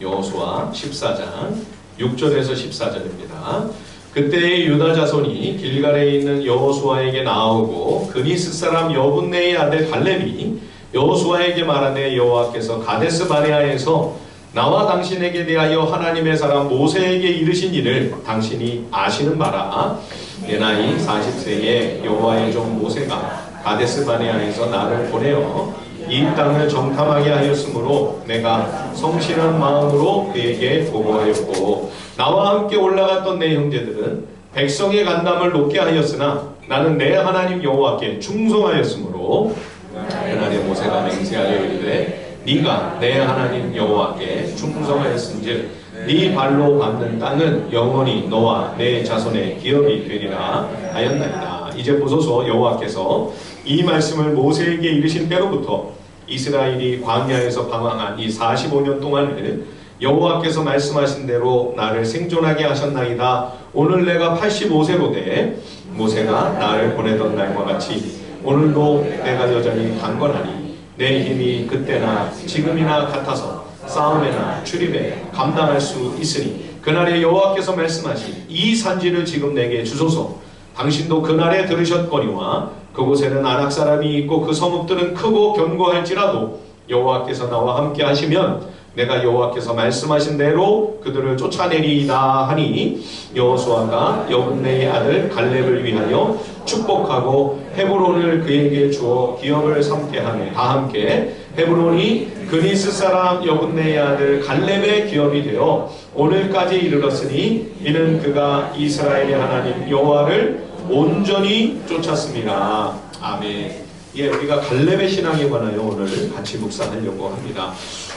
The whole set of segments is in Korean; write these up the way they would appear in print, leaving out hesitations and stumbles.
여호수아 14장 6절에서 14절입니다. 그때 유다 자손이 길갈에 있는 여호수아에게 나오고 그니스 사람 여분네의 아들 갈렙이 여호수아에게 말하되 여호와께서 가데스 바네아에서 나와 당신에게 대하여 하나님의 사람 모세에게 이르신 일을 당신이 아시는 바라. 내 나이 40세에 여호와의 종 모세가 가데스 바네아에서 나를 보내어 이 땅을 정탐하게 하였으므로 내가 성실한 마음으로 그에게 보고하였고 나와 함께 올라갔던 내 형제들은 백성의 간담을 높게 하였으나 나는 내 하나님 여호와께 충성하였으므로 그날에 모세가 맹세하여 이르되 네가 내 하나님 여호와께 충성하였은즉 네 발로 밟는 땅은 영원히 너와 내 자손의 기업이 되리라 하였나이다. 이제 보소서 여호와께서 이 말씀을 모세에게 이르신 때로부터 이스라엘이 광야에서 방황한 이 45년 동안을 여호와께서 말씀하신 대로 나를 생존하게 하셨나이다. 오늘 내가 85세로 돼 모세가 나를 보내던 날과 같이 오늘도 내가 여전히 강건하니 내 힘이 그때나 지금이나 같아서 싸움에나 출입에 감당할 수 있으니 그날에 여호와께서 말씀하신 이 산지를 지금 내게 주소서. 당신도 그날에 들으셨거니와 그곳에는 아낙 사람이 있고 그 성읍들은 크고 견고할지라도 여호와께서 나와 함께 하시면 내가 여호와께서 말씀하신 대로 그들을 쫓아내리이다 하니 여호수아가 여분네의 아들 갈렙을 위하여 축복하고 헤브론을 그에게 주어 기업을 삼게 하며 다 함께 헤브론이 그니스 사람 여분네의 아들 갈렙의 기업이 되어 오늘까지 이르렀으니 이는 그가 이스라엘의 하나님 여호와를 온전히 쫓았습니다. 아멘. 예, 우리가 갈렙의 신앙에 관하여 오늘 같이 묵상하려고 합니다.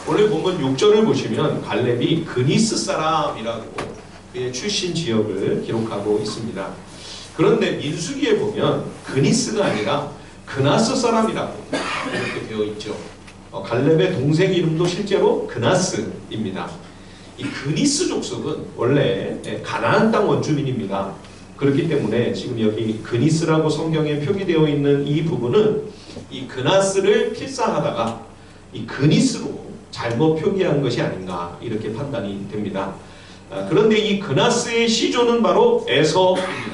오늘 본문 6절을 보시면 갈렙이 그니스 사람이라고 그의 출신 지역을 기록하고 있습니다. 그런데 민수기에 보면 그니스가 아니라 그나스 사람이라고 이렇게 되어 있죠. 갈렙의 동생 이름도 실제로 그나스입니다. 이 그니스 족속은 원래 가나안 땅 원주민입니다. 그렇기 때문에 지금 여기 그니스라고 성경에 표기되어 있는 이 부분은 이 그나스를 필사하다가 이 그니스로 잘못 표기한 것이 아닌가 이렇게 판단이 됩니다. 그런데 이 그나스의 시조는 바로 에서입니다.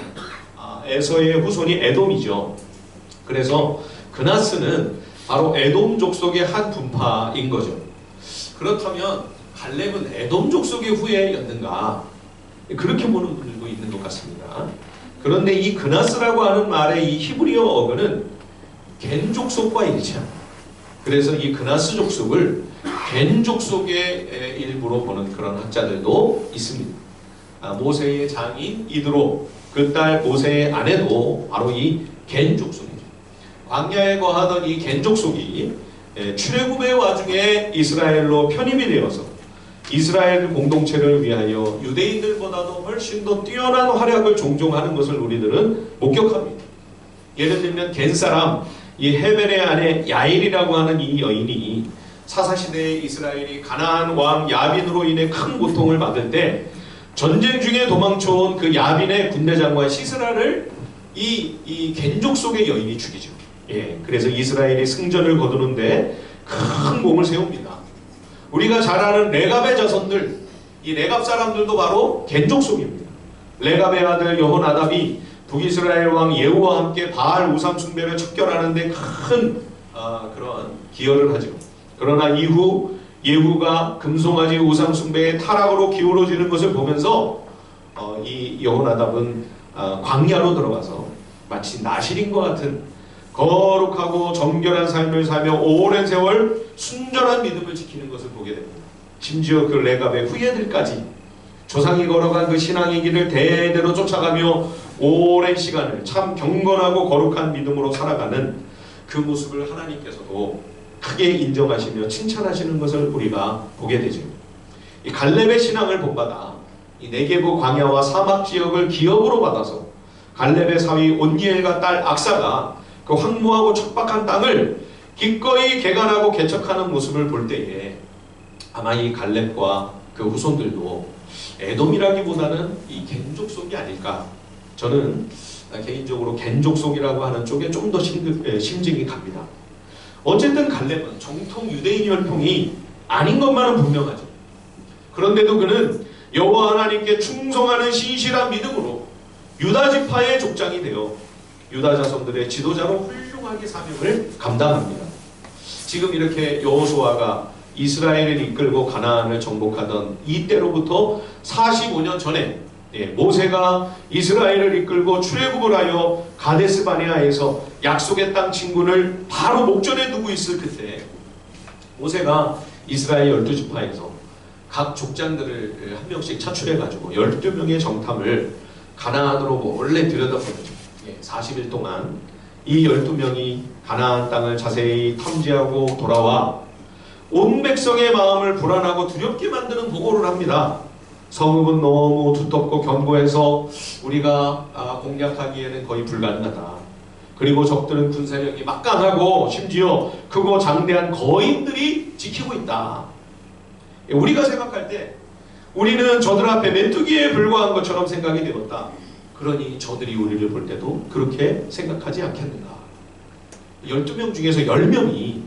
에서의 후손이 에돔이죠. 그래서 그나스는 바로 에돔 족속의 한 분파인 거죠. 그렇다면 갈렙은 에돔 족속의 후예였는가? 그렇게 보는 분들도 있는 것 같습니다. 그런데 이 그나스라고 하는 말의 이 히브리어 어근은 겐 족속과 일치합니다. 그래서 이 그나스 족속을 겐 족속의 일부로 보는 그런 학자들도 있습니다. 모세의 장인 이드로 그 딸 모세의 아내도 바로 이 겐 족속이죠. 광야에 거하던 이 겐 족속이 출애굽의 와중에 이스라엘로 편입이 되어서 이스라엘 공동체를 위하여 유대인들보다도 훨씬 더 뛰어난 활약을 종종 하는 것을 우리들은 목격합니다. 예를 들면 겐 사람 이 헤벨의 아내 야일이라고 하는 이 여인이 사사시대에 이스라엘이 가나안 왕 야빈으로 인해 큰 고통을 받을 때 전쟁 중에 도망쳐온 그 야빈의 군대장관 시스라를 이 겐족 속의 여인이 죽이죠. 예, 그래서 이스라엘이 승전을 거두는데 큰 공을 세웁니다. 우리가 잘 아는 레갑의 자손들, 이 레갑 사람들도 바로 겐족 속입니다. 레갑의 아들 여호나답이 북이스라엘 왕 예후와 함께 바알 우상 숭배를 척결하는데 큰 그런 기여를 하죠. 그러나 이후 예후가 금송아지 우상 숭배의 타락으로 기울어지는 것을 보면서 이 여호나답은 광야로 들어가서 마치 나실인과 같은 거룩하고 정결한 삶을 살며 오랜 세월 순전한 믿음을 지키는 것을 보게 됩니다. 심지어 그 레갑의 후예들까지 조상이 걸어간 그 신앙의 길을 대대로 쫓아가며 오랜 시간을 참 경건하고 거룩한 믿음으로 살아가는 그 모습을 하나님께서도 크게 인정하시며 칭찬하시는 것을 우리가 보게 되죠. 이 갈렙의 신앙을 본받아 이 네게브 광야와 사막 지역을 기업으로 받아서 갈렙의 사위 온니엘과 딸 악사가 그 황무하고 척박한 땅을 기꺼이 개간하고 개척하는 모습을 볼 때에 아마 이 갈렙과 그 후손들도 에돔이라기보다는 이 겐족속이 아닐까. 저는 개인적으로 겐족속이라고 하는 쪽에 좀 더 심증이 갑니다. 어쨌든 갈렙은 정통 유대인 혈통이 아닌 것만은 분명하죠. 그런데도 그는 여호와 하나님께 충성하는 신실한 믿음으로 유다 지파의 족장이 되어 유다 자손들의 지도자로 훌륭하게 사명을 감당합니다. 지금 이렇게 여호수아가 이스라엘을 이끌고 가나안을 정복하던 이때로부터 45년 전에 모세가 이스라엘을 이끌고 출애굽을 하여 가데스 바네아에서 약속의 땅 진군을 바로 목전에 두고 있을 그때 모세가 이스라엘 12지파에서 각 족장들을 한 명씩 차출해가지고 12명의 정탐을 가나안으로 몰래 들여다보죠. 40일 동안 이 12명이 가나안 땅을 자세히 탐지하고 돌아와 온 백성의 마음을 불안하고 두렵게 만드는 보고를 합니다. 성읍은 너무 두텁고 견고해서 우리가 공략하기에는 거의 불가능하다. 그리고 적들은 군사력이 막강하고 심지어 크고 장대한 거인들이 지키고 있다. 우리가 생각할 때 우리는 저들 앞에 메뚜기에 불과한 것처럼 생각이 되었다. 그러니 저들이 우리를 볼 때도 그렇게 생각하지 않겠는가. 12명 중에서 10명이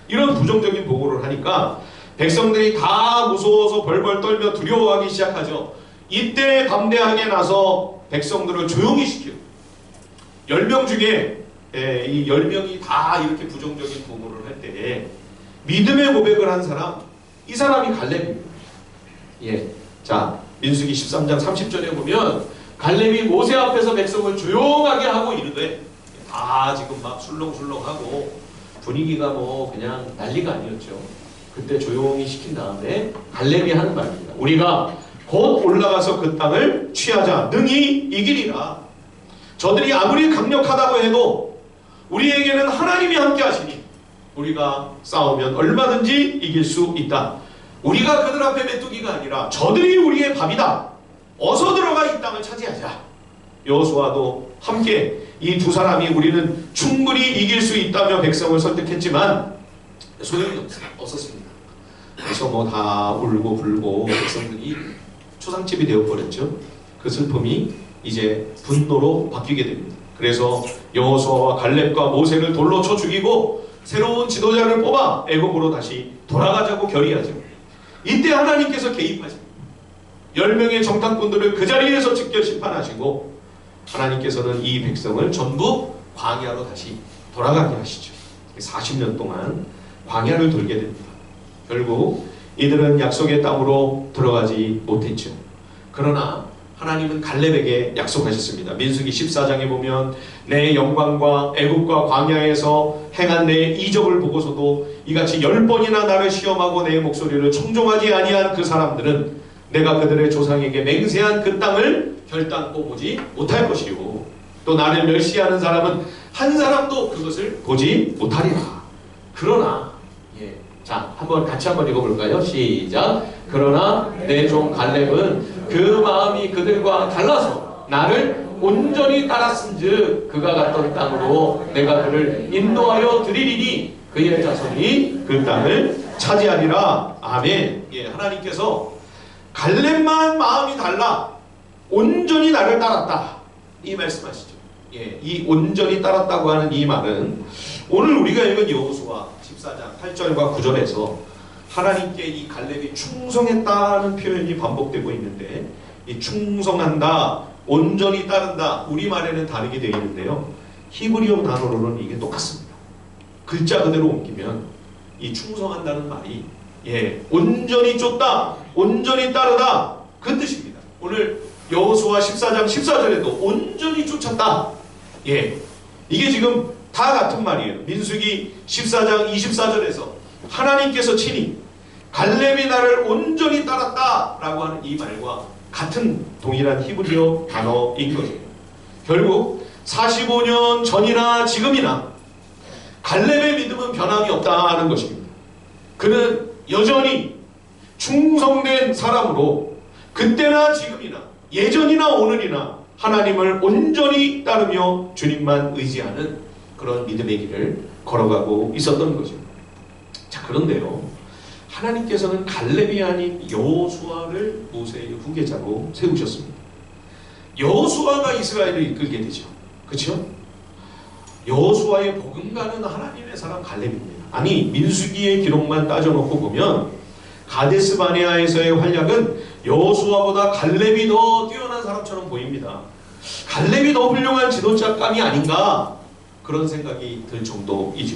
이런 부정적인 보고를 하니까 백성들이 다 무서워서 벌벌 떨며 두려워하기 시작하죠. 이때 담대하게 나서 백성들을 조용히 시키고 10명 중에 이 10명이 다 이렇게 부정적인 보고를 할 때 믿음의 고백을 한 사람, 이 사람이 갈렙입니다. 자, 민수기 13장 30절에 보면 갈렙이 모세 앞에서 백성을 조용하게 하고 이르되 다 지금 막 술렁술렁하고 분위기가 뭐 그냥 난리가 아니었죠. 그때 조용히 시킨 다음에 갈렙이 하는 말입니다. 우리가 곧 올라가서 그 땅을 취하자. 능히 이기리라. 저들이 아무리 강력하다고 해도 우리에게는 하나님이 함께 하시니 우리가 싸우면 얼마든지 이길 수 있다. 우리가 그들 앞에 메뚜기가 아니라 저들이 우리의 밥이다. 어서 들어가 이 땅을 차지하자. 여호수아도 함께 이 두 사람이 우리는 충분히 이길 수 있다며 백성을 설득했지만 소용이 없었습니다. 그래서 뭐 다 울고 불고 백성들이 초상집이 되어버렸죠. 그 슬픔이 이제 분노로 바뀌게 됩니다. 그래서 여호수아와 갈렙과 모세를 돌로 쳐 죽이고 새로운 지도자를 뽑아 애굽으로 다시 돌아가자고 결의하죠. 이때 하나님께서 개입하십니다. 10명의 정탐꾼들을 그 자리에서 직결 심판하시고 하나님께서는 이 백성을 전부 광야로 다시 돌아가게 하시죠. 40년 동안 광야를 돌게 됩니다. 결국 이들은 약속의 땅으로 들어가지 못했죠. 그러나 하나님은 갈렙에게 약속하셨습니다. 민수기 14장에 보면 내 영광과 애굽과 광야에서 행한 내 이적을 보고서도 이같이 10번이나 나를 시험하고 내 목소리를 청종하지 아니한 그 사람들은 내가 그들의 조상에게 맹세한 그 땅을 결단코 보지 못할 것이요 또 나를 멸시하는 사람은 한 사람도 그것을 보지 못하리라. 그러나 자, 같이 한번 읽어볼까요? 시작. 그러나 내 종 갈렙은 그 마음이 그들과 달라서 나를 온전히 따랐은즉 그가 갔던 땅으로 내가 그를 인도하여 드리리니 그의 자손이 그 땅을 차지하리라. 아멘. 하나님께서 갈렙만 마음이 달라 온전히 나를 따랐다. 이 말씀하시죠. 이 온전히 따랐다고 하는 이 말은 오늘 우리가 읽은 여호수아 14장 8절과 9절에서 하나님께 이 갈렙이 충성했다는 표현이 반복되고 있는데 이 충성한다, 온전히 따른다 우리말에는 다르게 되어 있는데요. 히브리어 단어로는 이게 똑같습니다. 글자 그대로 옮기면 이 충성한다는 말이 온전히 쫓다, 온전히 따르다 그 뜻입니다. 오늘 여호수아 14장 14절에도 온전히 쫓았다. 이게 지금 다 같은 말이에요. 민수기 14장 24절에서 하나님께서 친히 갈렙이 나를 온전히 따랐다 라고 하는 이 말과 같은 동일한 히브리어 단어인 거죠. 결국 45년 전이나 지금이나 갈렙의 믿음은 변함이 없다는 것입니다. 그는 여전히 충성된 사람으로 그때나 지금이나 예전이나 오늘이나 하나님을 온전히 따르며 주님만 의지하는 그런 믿음의 길을 걸어가고 있었던 거죠. 자, 그런데요, 하나님께서는 갈렙이 아닌 여호수아를 모세의 후계자로 세우셨습니다. 여호수아가 이스라엘을 이끌게 되죠. 그렇죠? 여호수아의 복음가는 하나님의 사람 갈렙입니다. 아니, 민수기의 기록만 따져놓고 보면 가데스 바네아에서의 활약은 여호수아보다 갈렙이 더 뛰어난 사람처럼 보입니다. 갈렙이 더 훌륭한 지도자감이 아닌가 그런 생각이 들 정도이죠.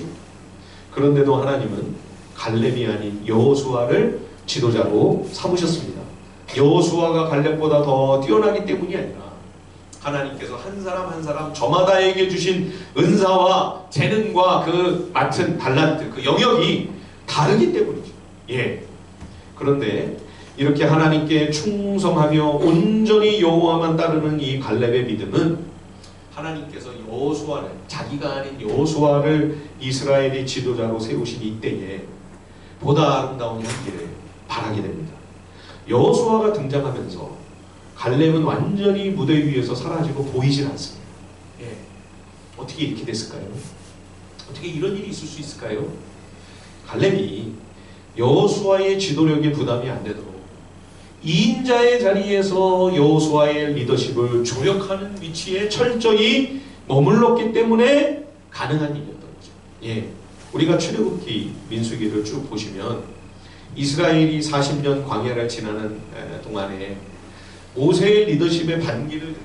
그런데도 하나님은 갈렙이 아닌 여호수아를 지도자로 삼으셨습니다. 여호수아가 갈렙보다 더 뛰어나기 때문이 아니라 하나님께서 한 사람 한 사람 저마다에게 주신 은사와 재능과 그 맡은 달란트, 그 영역이 다르기 때문이죠. 예. 그런데 이렇게 하나님께 충성하며 온전히 여호와만 따르는 이 갈렙의 믿음은 하나님께서 여호수아를, 자기가 아닌 여호수아를 이스라엘의 지도자로 세우신 이때에 보다 아름다운 향기를 바라게 됩니다. 여호수아가 등장하면서 갈렙은 완전히 무대 위에서 사라지고 보이질 않습니다. 예. 어떻게 이렇게 됐을까요? 어떻게 이런 일이 있을 수 있을까요? 갈렙이 여호수아의 지도력에 부담이 안 되도록 2인자의 자리에서 여호수아의 리더십을 조력하는 위치에 철저히 머물렀기 때문에 가능한 일이었던 거죠. 예. 우리가 출애굽기, 민수기를 쭉 보시면 이스라엘이 40년 광야를 지나는 동안에 모세의 리더십의 반기를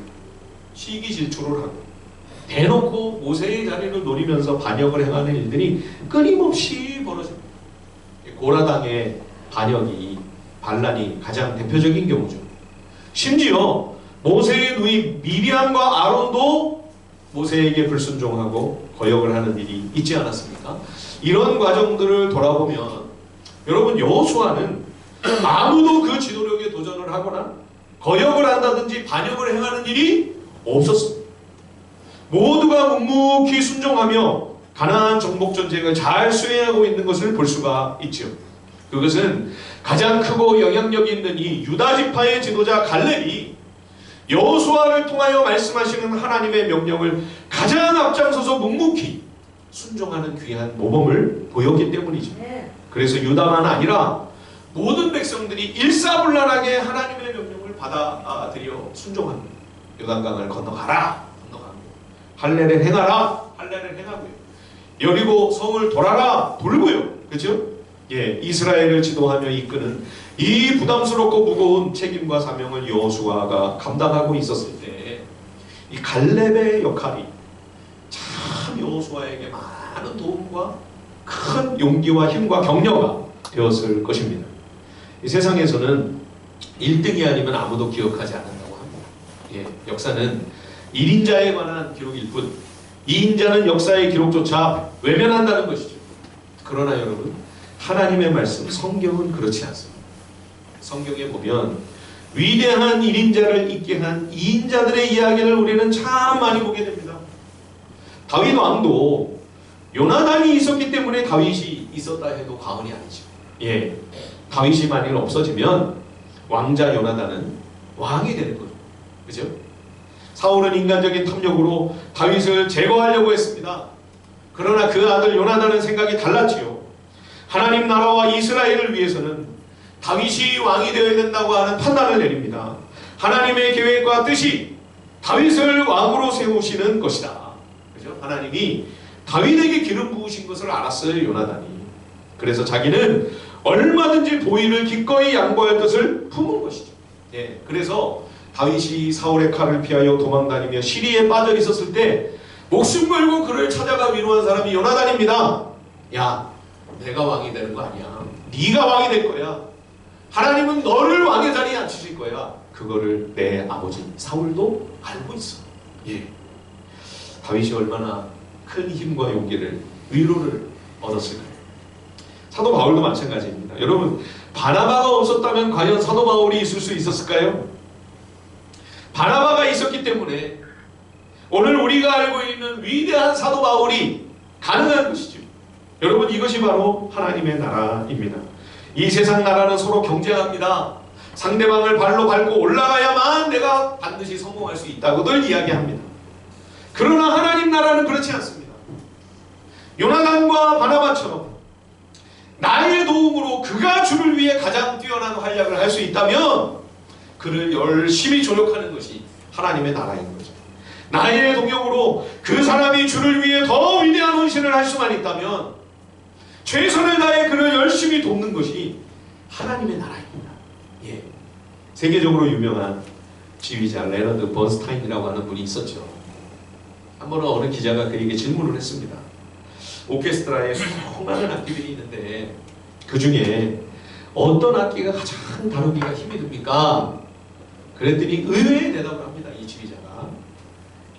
시기질투를 하고 대놓고 모세의 자리를 노리면서 반역을 행하는 일들이 끊임없이 벌어집니다. 고라당의 반역이 반란이 가장 대표적인 경우죠. 심지어 모세의 누이 미리암과 아론도 모세에게 불순종하고 거역을 하는 일이 있지 않았습니까? 이런 과정들을 돌아보면 여러분 여호수아는 아무도 그 지도력에 도전을 하거나 거역을 한다든지 반역을 행하는 일이 없었습니다. 모두가 묵묵히 순종하며 가나안 정복 전쟁을 잘 수행하고 있는 것을 볼 수가 있죠. 그것은 가장 크고 영향력 있는 이 유다 지파의 지도자 갈렙이 여호수아를 통하여 말씀하시는 하나님의 명령을 가장 앞장서서 묵묵히 순종하는 귀한 모범을 보였기 때문이죠. 그래서 유다만 아니라 모든 백성들이 일사불란하게 하나님의 명령을 받아들여 순종합니다. 요단강을 건너가라, 건너가고 할례를 행하라, 할례를 행하고요. 여리고 성을 돌아라, 돌고요. 그렇죠? 예, 이스라엘을 지도하며 이끄는 이 부담스럽고 무거운 책임과 사명을 여호수아가 감당하고 있었을 때 이 갈렙의 역할이 참 여호수아에게 많은 도움과 큰 용기와 힘과 격려가 되었을 것입니다. 이 세상에서는 1등이 아니면 아무도 기억하지 않는다고 합니다. 예, 역사는 1인자에 관한 기록일 뿐 2인자는 역사의 기록조차 외면한다는 것이죠. 그러나 여러분 하나님의 말씀 성경은 그렇지 않습니다. 성경에 보면 위대한 1인자를 있게 한 2인자들의 이야기를 우리는 참 많이 보게 됩니다. 다윗 왕도 요나단이 있었기 때문에 다윗이 있었다 해도 과언이 아니죠. 예, 다윗이 만일 없어지면 왕자 요나단은 왕이 되는 거죠. 그죠? 사울은 인간적인 탐욕으로 다윗을 제거하려고 했습니다. 그러나 그 아들 요나단은 생각이 달랐지요. 하나님 나라와 이스라엘을 위해서는 다윗이 왕이 되어야 된다고 하는 판단을 내립니다. 하나님의 계획과 뜻이 다윗을 왕으로 세우시는 것이다. 그죠? 하나님이 다윗에게 기름 부으신 것을 알았어요, 요나단이. 그래서 자기는 얼마든지 보위를 기꺼이 양보할 뜻을 품은 것이죠. 예, 그래서 다윗이 사울의 칼을 피하여 도망다니며 시리에 빠져 있었을 때 목숨 걸고 그를 찾아가 위로한 사람이 요나단입니다. 야, 내가 왕이 되는 거 아니야. 네가 왕이 될 거야. 하나님은 너를 왕의 자리에 앉히실 거야. 그거를 내 아버지 사울도 알고 있어. 예. 다윗이 얼마나 큰 힘과 용기를, 위로를 얻었을까요? 사도 바울도 마찬가지입니다. 여러분, 바나바가 없었다면 과연 사도 바울이 있을 수 있었을까요? 바나바가 있었기 때문에 오늘 우리가 알고 있는 위대한 사도 바울이 가능한 것이죠. 여러분, 이것이 바로 하나님의 나라입니다. 이 세상 나라는 서로 경쟁합니다. 상대방을 발로 밟고 올라가야만 내가 반드시 성공할 수 있다고들 이야기합니다. 그러나 하나님 나라는 그렇지 않습니다. 요나단과 바나바처럼 나의 도움으로 그가 주를 위해 가장 뛰어난 활약을 할 수 있다면 그를 열심히 조력하는 것이 하나님의 나라인 거죠. 나의 동역으로 그 사람이 주를 위해 더 위대한 헌신을 할 수만 있다면 최선을 다해 그를 열심히 돕는 것이 하나님의 나라입니다. 예. 세계적으로 유명한 지휘자 레너드 번스타인이라고 하는 분이 있었죠. 한번 어느 기자가 그에게 질문을 했습니다. 오케스트라에 수많은 악기들이 있는데 그 중에 어떤 악기가 가장 다루기가 힘이 듭니까? 그랬더니 의외의 대답을 합니다. 이 지휘자가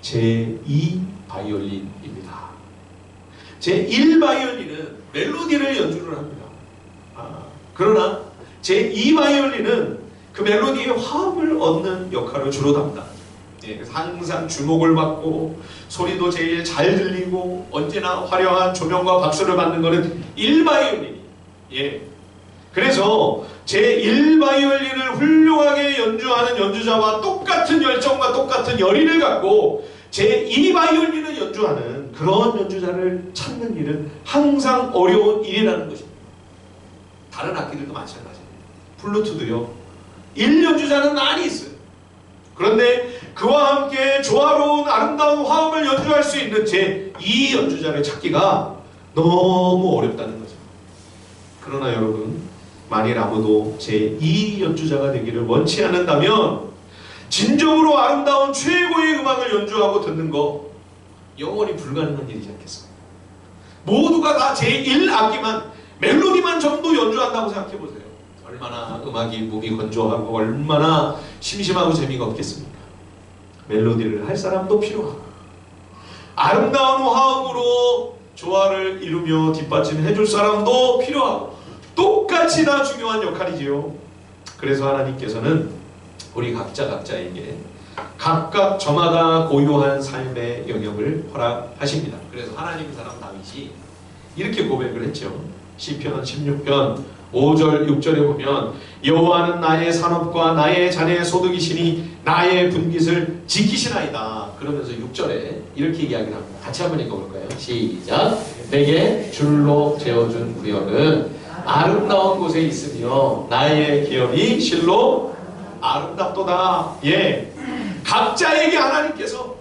제2 바이올린입니다. 제1 바이올린은 멜로디를 연주를 합니다. 그러나 제2 바이올린은 그 멜로디의 화음을 얻는 역할을 주로 담당합니다. 예, 그래서 항상 주목을 받고 소리도 제일 잘 들리고 언제나 화려한 조명과 박수를 받는 것은 1바이올린이. 예. 그래서 제1바이올린을 훌륭하게 연주하는 연주자와 똑같은 열정과 똑같은 열의를 갖고 제2바이올린을 연주하는 그런 연주자를 찾는 일은 항상 어려운 일이라는 것입니다. 다른 악기들도 마찬가지예요. 플루트도요. 1연주자는 많이 있어요. 그런데 그와 함께 조화로운 아름다운 화음을 연주할 수 있는 제2연주자를 찾기가 너무 어렵다는 거죠. 그러나 여러분, 만일 아무도 제2연주자가 되기를 원치 않는다면 진정으로 아름다운 최고의 음악을 연주하고 듣는 거 영원히 불가능한 일이지 않겠습니까? 모두가 다 제1악기만 멜로디만 전부 연주한다고 생각해보세요. 얼마나 음악이 몸이 건조하고 얼마나 심심하고 재미가 없겠습니까? 멜로디를 할 사람도 필요하고 아름다운 화음으로 조화를 이루며 뒷받침해 줄 사람도 필요하고 똑같이 다 중요한 역할이지요. 그래서 하나님께서는 우리 각자에게 각각 저마다 고유한 삶의 영역을 허락하십니다. 그래서 하나님 사람 다윗이 이렇게 고백을 했죠. 시편 16편 5절 6절에 보면 여호와는 나의 산업과 나의 자네의 소득이시니 나의 분깃을 지키시나이다. 그러면서 6절에 이렇게 이야기를 합니다. 같이 한번 읽어볼까요? 시작. 내게 줄로 재어준 구역은 아름다운 곳에 있으며 나의 기업이 실로 아름답도다. 예, 각자에게 하나님께서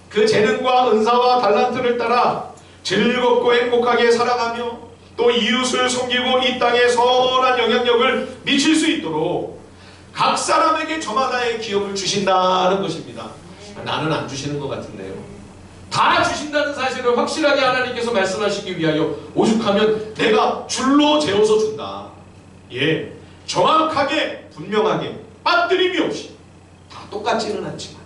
그 재능과 은사와 달란트를 따라 즐겁고 행복하게 살아가며 또 이웃을 섬기고 이 땅에 선한 영향력을 미칠 수 있도록 각 사람에게 저마다의 기업을 주신다는 것입니다. 나는 안 주시는 것 같은데요. 다 주신다는 사실을 확실하게 하나님께서 말씀하시기 위하여 오죽하면 내가 줄로 재어서 준다. 예, 정확하게 분명하게 빠뜨림이 없이 다 똑같지는 않지만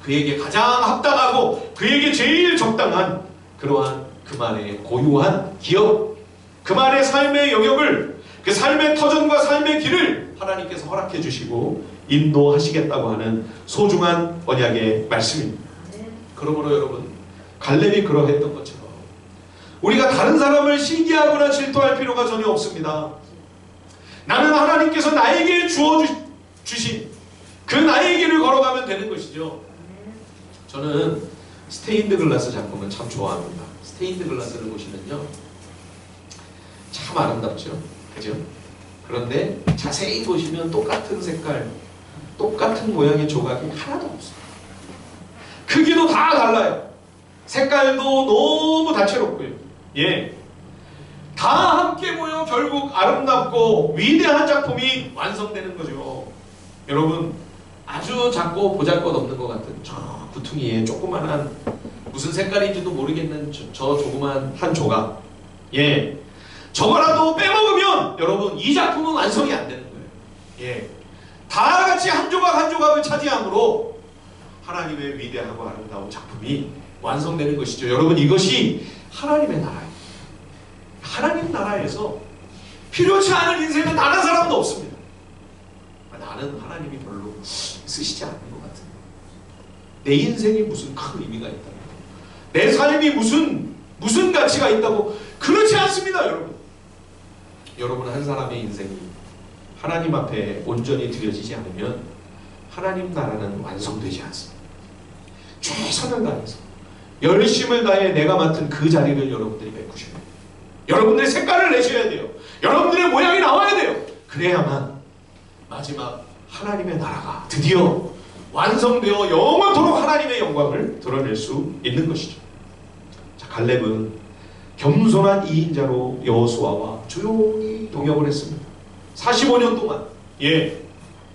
그에게 가장 합당하고 그에게 제일 적당한 그러한 그만의 고유한 기업, 그만의 삶의 영역을, 그 삶의 터전과 삶의 길을 하나님께서 허락해 주시고 인도하시겠다고 하는 소중한 언약의 말씀입니다. 그러므로 여러분, 갈렙이 그러했던 것처럼 우리가 다른 사람을 시기하거나 질투할 필요가 전혀 없습니다. 나는 하나님께서 나에게 주신 그 나의 길을 걸어가면 되는 것이죠. 저는 스테인드 글라스 작품을 참 좋아합니다. 스테인드 글라스를 보시면요, 참 아름답죠. 그죠? 그런데 자세히 보시면 똑같은 색깔, 똑같은 모양의 조각이 하나도 없어요. 크기도 다 달라요. 색깔도 너무 다채롭고요. 예, 다 함께 모여 결국 아름답고 위대한 작품이 완성되는 거죠. 여러분, 아주 작고 보잘것없는 것 같은 저 구퉁이에 조그만한 무슨 색깔인지도 모르겠는 저 조그만 한 조각, 예, 저거라도 빼먹으면 여러분 이 작품은 완성이 안 되는 거예요. 예, 다 같이 한 조각 한 조각을 차지함으로 하나님의 위대하고 아름다운 작품이 완성되는 것이죠. 여러분, 이것이 하나님의 나라예요. 하나님 나라에서 필요치 않은 인생은 다른 사람도 없습니다. 나는 하나님이 별로 쓰시지 않는 것 같은데, 내 인생이 무슨 큰 의미가 있다고, 내 삶이 무슨 가치가 있다고, 그렇지 않습니다. 여러분 한 사람의 인생이 하나님 앞에 온전히 드려지지 않으면 하나님 나라는 완성되지 않습니다. 최선을 다해서 열심을 다해 내가 맡은 그 자리를 여러분들이 메꾸셔야 돼요. 여러분들의 색깔을 내셔야 돼요. 여러분들의 모양이 나와야 돼요. 그래야만 마지막 하나님의 나라가 드디어 완성되어 영원토록 하나님의 영광을 드러낼 수 있는 것이죠. 자, 갈렙은 겸손한 2인자로 여호수아와 조용히 동역을 했습니다. 45년 동안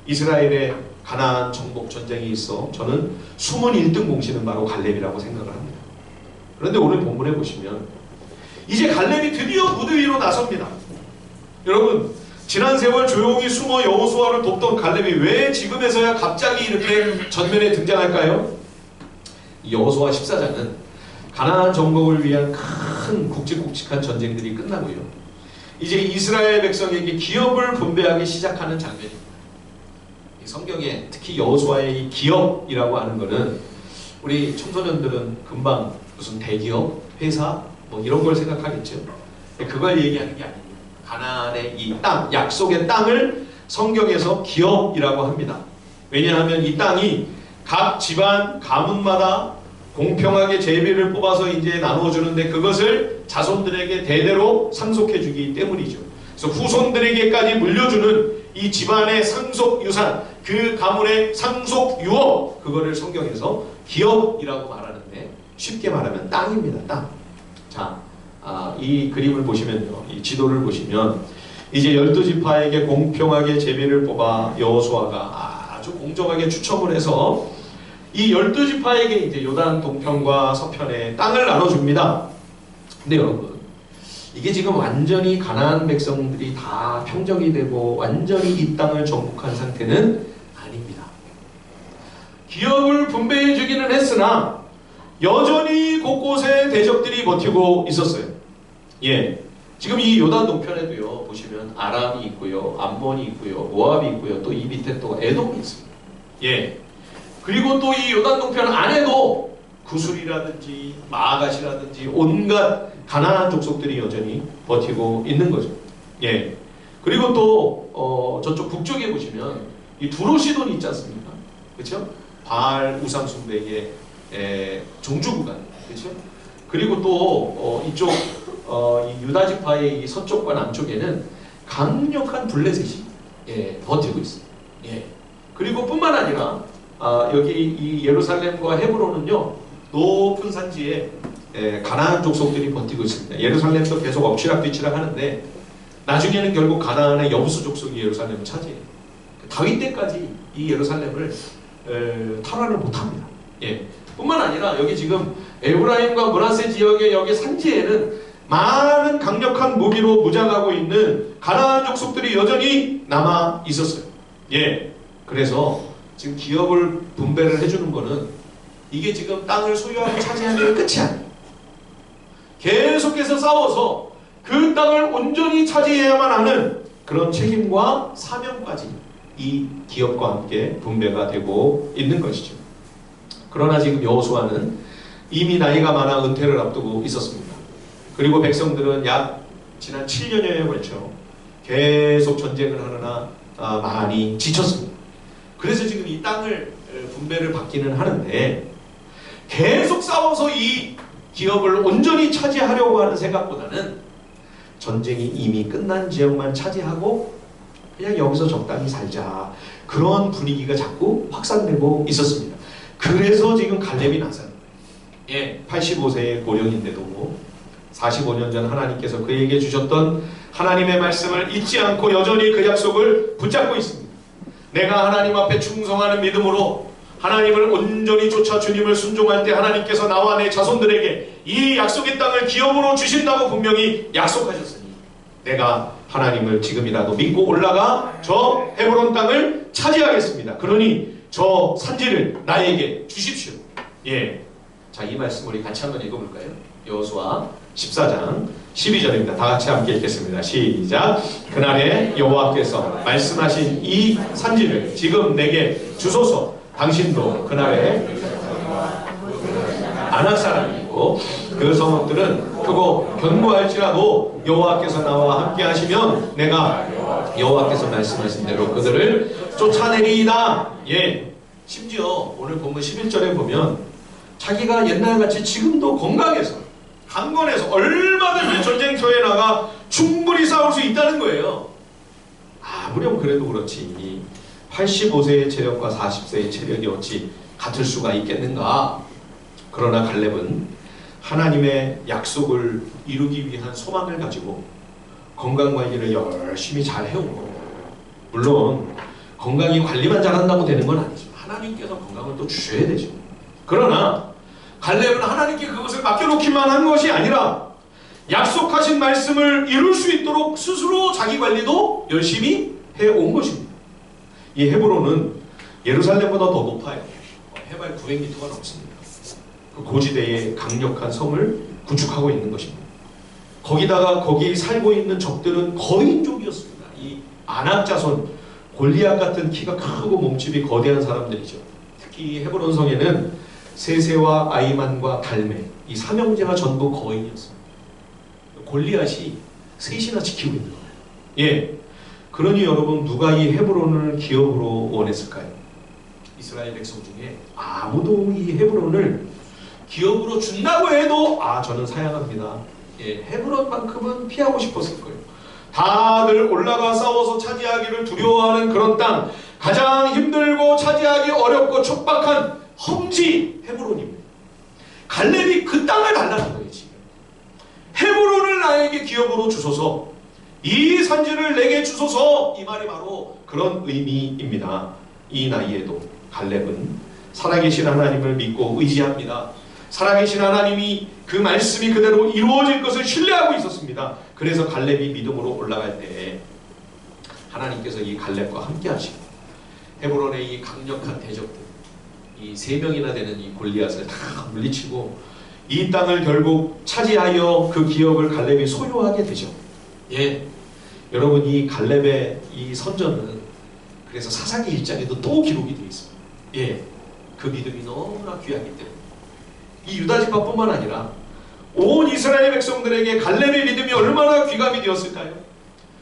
이스라엘의 가나안 정복 전쟁이 있어 저는 숨은 1등 공신은 바로 갈렙이라고 생각을 합니다. 그런데 오늘 본문에 보시면 이제 갈렙이 드디어 무대 위로 나섭니다. 여러분, 지난 세월 조용히 숨어 여호수아를 돕던 갈렙이 왜 지금에서야 갑자기 이렇게 전면에 등장할까요? 여호수아 14장은 가나안 정복을 위한 큰 굵직굵직한 전쟁들이 끝나고요, 이제 이스라엘 백성에게 기업을 분배하기 시작하는 장면입니다. 이 성경에 특히 여호수아의 이 기업이라고 하는 것은 우리 청소년들은 금방 무슨 대기업, 회사 뭐 이런 걸 생각하겠죠. 그걸 얘기하는 게 아닙니다. 가나안의 이 땅, 약속의 땅을 성경에서 기업이라고 합니다. 왜냐하면 이 땅이 각 집안 가문마다 공평하게 제비를 뽑아서 이제 나누어주는데 그것을 자손들에게 대대로 상속해주기 때문이죠. 그래서 후손들에게까지 물려주는 이 집안의 상속유산, 그 가문의 상속유업, 그거를 성경에서 기업이라고 말하는데 쉽게 말하면 땅입니다. 땅. 자, 이 그림을 보시면요, 이 지도를 보시면 이제 12지파에게 공평하게 제비를 뽑아 여호수아가 아주 공정하게 추첨을 해서 이 12지파에게 이제 요단 동편과 서편에 땅을 나눠줍니다. 근데 여러분, 이게 지금 완전히 가나안 백성들이 다 평정이 되고 완전히 이 땅을 정복한 상태는 아닙니다. 기업을 분배해주기는 했으나 여전히 곳곳에 대적들이 버티고 있었어요. 지금 이 요단 동편에도요, 보시면 아람이 있고요, 암몬이 있고요, 모압이 있고요, 또 이 밑에 또 에돔이 있습니다. 그리고 또 이 요단 동편 안에도 구술이라든지 마아갓이라든지 온갖 가나안 족속들이 여전히 버티고 있는 거죠. 그리고 또 저쪽 북쪽에 보시면 이 두로시돈이 있지 않습니까? 그렇죠? 바알 우상 숭배의 종주 구간, 그렇죠? 그리고 또 이쪽 이 유다 지파의 이 서쪽과 남쪽에는 강력한 블레셋이 버티고 있습니다. 그리고 뿐만 아니라 여기 이 예루살렘과 헤브론은요, 높은 산지에 가나안 족속들이 버티고 있습니다. 예루살렘도 계속 엎치락뒤치락 하는데 나중에는 결국 가나안의 여부수 족속이 예루살렘을 차지해요. 다윗 때까지 이 예루살렘을 탈환을 못합니다. 뿐만 아니라 여기 지금 에브라임과 므낫세 지역의 여기 산지에는 많은 강력한 무기로 무장하고 있는 가나안 족속들이 여전히 남아 있었어요. 그래서 지금 기업을 분배를 해주는 거는 이게 지금 땅을 소유하고 차지하는 게 끝이 아니에요. 계속해서 싸워서 그 땅을 온전히 차지해야만 하는 그런 책임과 사명까지 이 기업과 함께 분배가 되고 있는 것이죠. 그러나 지금 여호수아는 이미 나이가 많아 은퇴를 앞두고 있었습니다. 그리고 백성들은 약 지난 7년여에 걸쳐 계속 전쟁을 하느라 많이 지쳤습니다. 그래서 지금 이 땅을 분배를 받기는 하는데 계속 싸워서 이 기업을 온전히 차지하려고 하는 생각보다는 전쟁이 이미 끝난 지역만 차지하고 그냥 여기서 적당히 살자, 그런 분위기가 자꾸 확산되고 있었습니다. 그래서 지금 갈렙이 나서는 거예요. 85세의 고령인데도 45년 전 하나님께서 그에게 주셨던 하나님의 말씀을 잊지 않고 여전히 그 약속을 붙잡고 있습니다. 내가 하나님 앞에 충성하는 믿음으로 하나님을 온전히 쫓아 주님을 순종할 때 하나님께서 나와 내 자손들에게 이 약속의 땅을 기업으로 주신다고 분명히 약속하셨으니 내가 하나님을 지금이라도 믿고 올라가 저 헤브론 땅을 차지하겠습니다. 그러니 저 산지를 나에게 주십시오. 자, 이 말씀 우리 같이 한번 읽어볼까요? 여호수아 14장 12절입니다. 다 같이 함께 읽겠습니다. 시작. 그날에 여호와께서 말씀하신 이 산지를 지금 내게 주소서. 당신도 그날에 아낙 사람이고 그 성읍들은 크고 견고할지라도 여호와께서 나와 함께 하시면 내가 여호와께서 말씀하신 대로 그들을 쫓아내리이다. 심지어 오늘 본문 11절에 보면 자기가 옛날같이 지금도 건강해서 강건해서 얼마든지 전쟁터에 나가 충분히 싸울 수 있다는 거예요. 아무렴 그래도 그렇지 85세의 체력과 40세의 체력이 어찌 같을 수가 있겠는가. 그러나 갈렙은 하나님의 약속을 이루기 위한 소망을 가지고 건강관리를 열심히 잘 해오고 물론 건강이 관리만 잘한다고 되는 건 아니죠. 하나님께서 건강을 또 주셔야 되죠. 그러나 갈렙은 하나님께 그것을 맡겨놓기만 한 것이 아니라 약속하신 말씀을 이룰 수 있도록 스스로 자기 관리도 열심히 해온 것입니다. 이 헤브론은 예루살렘보다 더 높아요. 해발 900m가 넘습니다. 그 고지대에 강력한 성을 구축하고 있는 것입니다. 거기다가 거기 살고 있는 적들은 거인족이었습니다. 이 아낙 자손, 골리앗 같은 키가 크고 몸집이 거대한 사람들이죠. 특히 헤브론 성에는 세세와 아이만과 달메, 이 삼형제가 전부 거인이었습니다. 골리앗이 셋이나 지키고 있는 거예요. 예. 그러니 여러분, 누가 이 헤브론을 기업으로 원했을까요? 이스라엘 백성 중에 아무도 이 헤브론을 기업으로 준다고 해도 저는 사양합니다. 예, 헤브론만큼은 피하고 싶었을 거예요. 다들 올라가 싸워서 차지하기를 두려워하는 그런 땅, 가장 힘들고 차지하기 어렵고 촉박한 험지 헤브론입니다. 갈렙이 그 땅을 달라는 거예요. 지금 헤브론을 나에게 기업으로 주소서, 이 산지를 내게 주소서, 이 말이 바로 그런 의미입니다. 이 나이에도 갈렙은 살아계신 하나님을 믿고 의지합니다. 살아계신 하나님이 그 말씀이 그대로 이루어질 것을 신뢰하고 있었습니다. 그래서 갈렙이 믿음으로 올라갈 때 하나님께서 이 갈렙과 함께 하시고 헤브론의 이 강력한 대적들, 이 3명이나 되는 이 골리앗을 다 물리치고 이 땅을 결국 차지하여 그 기업을 갈렙이 소유하게 되죠. 예, 여러분, 이 갈렙의 이 선전은 그래서 사사기 1장에도 또 기록이 되어 있습니다. 예, 그 믿음이 너무나 귀하기 때문에 이 유다지파뿐만 아니라 온 이스라엘 백성들에게 갈렙의 믿음이 얼마나 귀감이 되었을까요?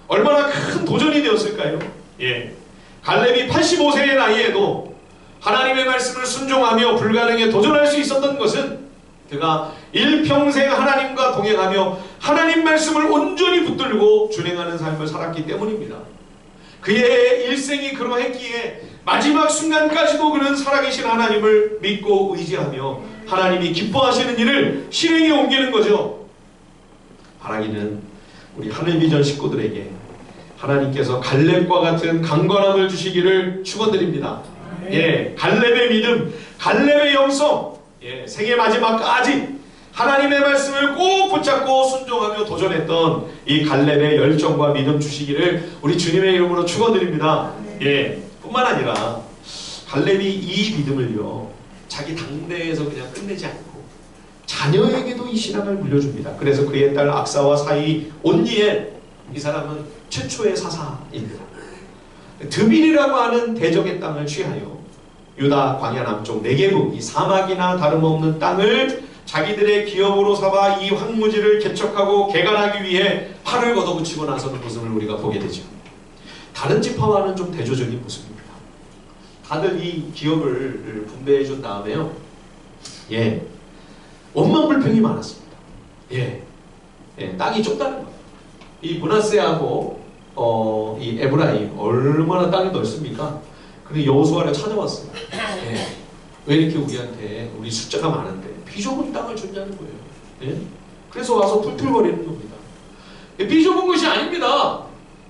얼마나 큰 도전이 되었을까요? 예, 갈렙이 85세의 나이에도 하나님의 말씀을 순종하며 불가능에 도전할 수 있었던 것은 그가 일평생 하나님과 동행하며 하나님 말씀을 온전히 붙들고 준행하는 삶을 살았기 때문입니다. 그의 일생이 그러했기에 마지막 순간까지도 그는 살아계신 하나님을 믿고 의지하며 하나님이 기뻐하시는 일을 실행에 옮기는 거죠. 바라기는 우리 하늘비전 식구들에게 하나님께서 갈렙과 같은 강건함을 주시기를 축원드립니다. 예, 갈렙의 믿음, 갈렙의 영성, 예, 생애 마지막까지 하나님의 말씀을 꼭 붙잡고 순종하며 도전했던 이 갈렙의 열정과 믿음 주시기를 우리 주님의 이름으로 축원드립니다. 예, 뿐만 아니라 갈렙이 이 믿음을요, 자기 당대에서 그냥 끝내지 않고 자녀에게도 이 신앙을 물려줍니다. 그래서 그의 딸 악사와 사이 온니엘, 이 사람은 최초의 사사입니다. 드빌이라고 하는 대적의 땅을 취하여 유다 광야 남쪽 네게브, 이 사막이나 다름없는 땅을 자기들의 기업으로 삼아 이 황무지를 개척하고 개간하기 위해 팔을 걷어붙이고 나서는 모습을 우리가 보게 되죠. 다른 지파와는 좀 대조적인 모습입니다. 다들 이 기업을 분배해 준 다음에요, 예, 원망불평이 많았습니다. 예, 땅이 좁다는 거예요. 이 므낫세하고 이 에브라임 얼마나 땅이 넓습니까? 근데 여호수아를 찾아왔어요. 예, 왜 이렇게 우리 숫자가 많은데 비좁은 땅을 준다는 거예요. 예? 그래서 와서 툴툴거리는 겁니다. 비좁은 것이 아닙니다.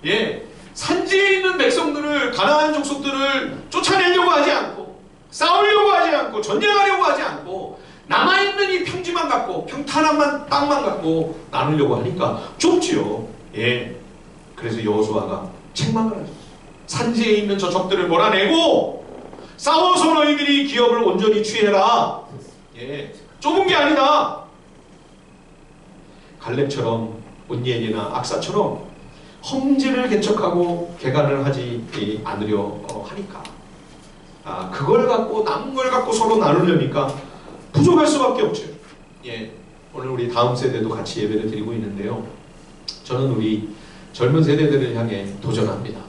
예, 산지에 있는 백성들을, 가나안 족속들을 쫓아내려고 하지 않고, 싸우려고 하지 않고, 전쟁하려고 하지 않고, 남아있는 이 평지만 갖고, 평탄한 땅만 갖고 나누려고 하니까 좁지요. 예, 그래서 여호수아가 책망을 하죠. 산지에 있는 저 적들을 몰아내고 싸워서 너희들이 기업을 온전히 취해라. 예, 좁은 게 아니다. 갈렙처럼, 온니엘이나 악사처럼 험지를 개척하고 개간을 하지 않으려 하니까, 그걸 갖고 남은 걸 갖고 서로 나누려니까 부족할 수밖에 없죠. 예, 오늘 우리 다음 세대도 같이 예배를 드리고 있는데요, 저는 우리 젊은 세대들을 향해 도전합니다.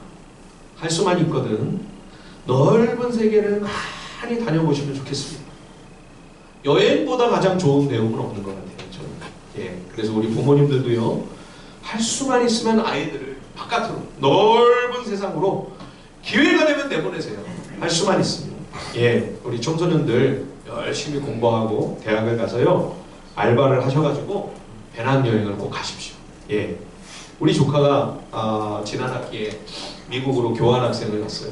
할 수만 있거든 넓은 세계를 많이 다녀보시면 좋겠습니다. 여행보다 가장 좋은 배움은 없는 것 같아요, 저는. 예, 그래서 우리 부모님들도요, 할 수만 있으면 아이들을 바깥으로, 넓은 세상으로 기회가 되면 내보내세요. 할 수만 있으면. 예, 우리 청소년들 열심히 공부하고 대학을 가서요, 알바를 하셔가지고 배낭여행을 꼭 가십시오. 예, 우리 조카가 지난 학기에 미국으로 교환학생을 갔어요.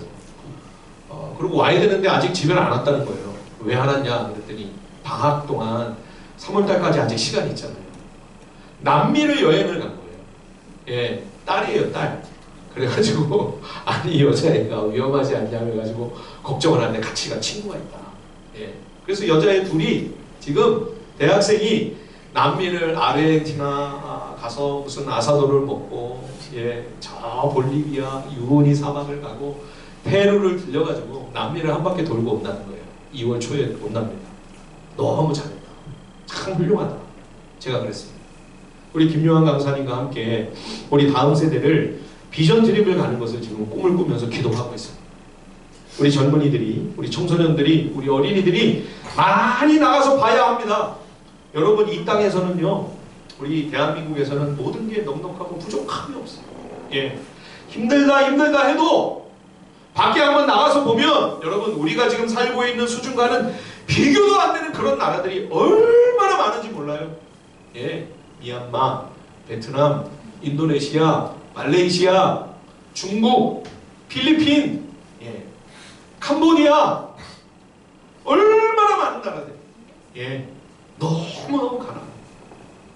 그리고 와야 되는데 아직 집에 안 왔다는 거예요. 왜 안 왔냐 그랬더니 방학 동안 3월달까지 아직 시간이 있잖아요. 남미를 여행을 간 거예요. 예, 딸이에요, 딸. 그래가지고 아니 여자애가 위험하지 않냐 그래가지고 걱정을 하는데 같이 간 친구가 있다. 예, 그래서 여자애 둘이 지금 대학생이 남미를 아르헨티나 가서 무슨 아사도를 먹고 예, 저 볼리비아 유오니 사막을 가고 페루를 들려가지고 남미를 한 바퀴 돌고 온다는 거예요. 2월 초에 온답니다. 너무 잘했다. 참 훌륭하다. 제가 그랬습니다. 우리 김요한 강사님과 함께 우리 다음 세대를 비전 트립을 가는 것을 지금 꿈을 꾸면서 기도하고 있습니다. 우리 젊은이들이, 우리 청소년들이, 우리 어린이들이 많이 나가서 봐야 합니다. 여러분 이 땅에서는요, 우리 대한민국에서는 모든 게 넉넉하고 부족함이 없어요. 예, 힘들다 해도 밖에 한번 나가서 보면 여러분 우리가 지금 살고 있는 수준과는 비교도 안 되는 그런 나라들이 얼마나 많은지 몰라요. 예, 미얀마, 베트남, 인도네시아, 말레이시아, 중국, 필리핀, 예, 캄보디아 얼마나 많은 나라들. 예, 너무너무 가난해.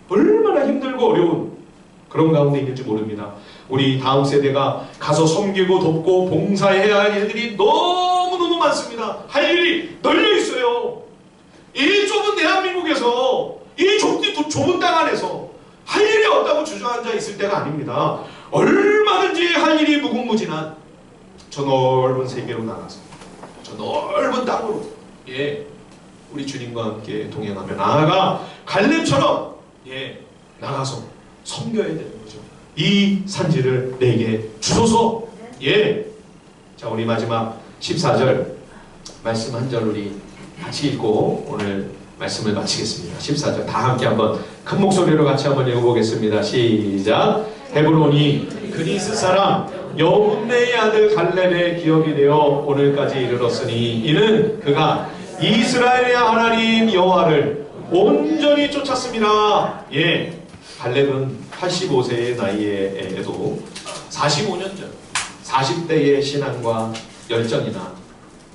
얼마나 힘들고 어려운 그런 가운데 있는지 모릅니다. 우리 다음 세대가 가서 섬기고 돕고 봉사해야 할 일들이 너무너무 많습니다. 할 일이 널려 있어요. 이 좁은 대한민국에서 이 좁은 땅 안에서 할 일이 없다고 주저앉아 있을 때가 아닙니다. 얼마든지 할 일이 무궁무진한 저 넓은 세계로 나가서 저 넓은 땅으로 예, 우리 주님과 함께 동행하며 나아가 갈렙처럼 예, 나가서 섬겨야 되는 거죠. 이 산지를 내게 주소서. 예. 자, 우리 마지막 14절 말씀 한 절 우리 같이 읽고 오늘 말씀을 마치겠습니다. 14절 다 함께 한번 큰 목소리로 같이 한번 읽어보겠습니다. 시작. 헤브론이 그리스 사람 여분네의 아들 갈렙의 기업이 되어 오늘까지 이르렀으니 이는 그가 이스라엘의 하나님 여호와를 온전히 쫓았습니다. 예, 갈렙은 85세의 나이에도 45년 전 40대의 신앙과 열정이나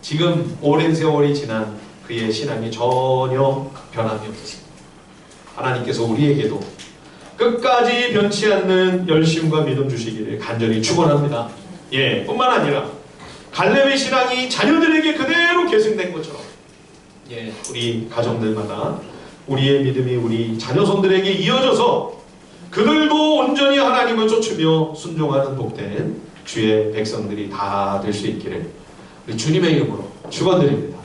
지금 오랜 세월이 지난 그의 신앙이 전혀 변함이 없습니다. 하나님께서 우리에게도 끝까지 변치 않는 열심과 믿음 주시기를 간절히 축원합니다. 예, 뿐만 아니라 갈렙의 신앙이 자녀들에게 그대로 계승된 것처럼 예, 우리 가정들마다 우리의 믿음이 우리 자녀손들에게 이어져서 그들도 온전히 하나님을 쫓으며 순종하는 복된 주의 백성들이 다 될 수 있기를 우리 주님의 이름으로 축원드립니다.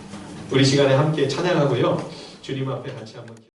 우리 시간에 함께 찬양하고요. 주님 앞에 같이 한번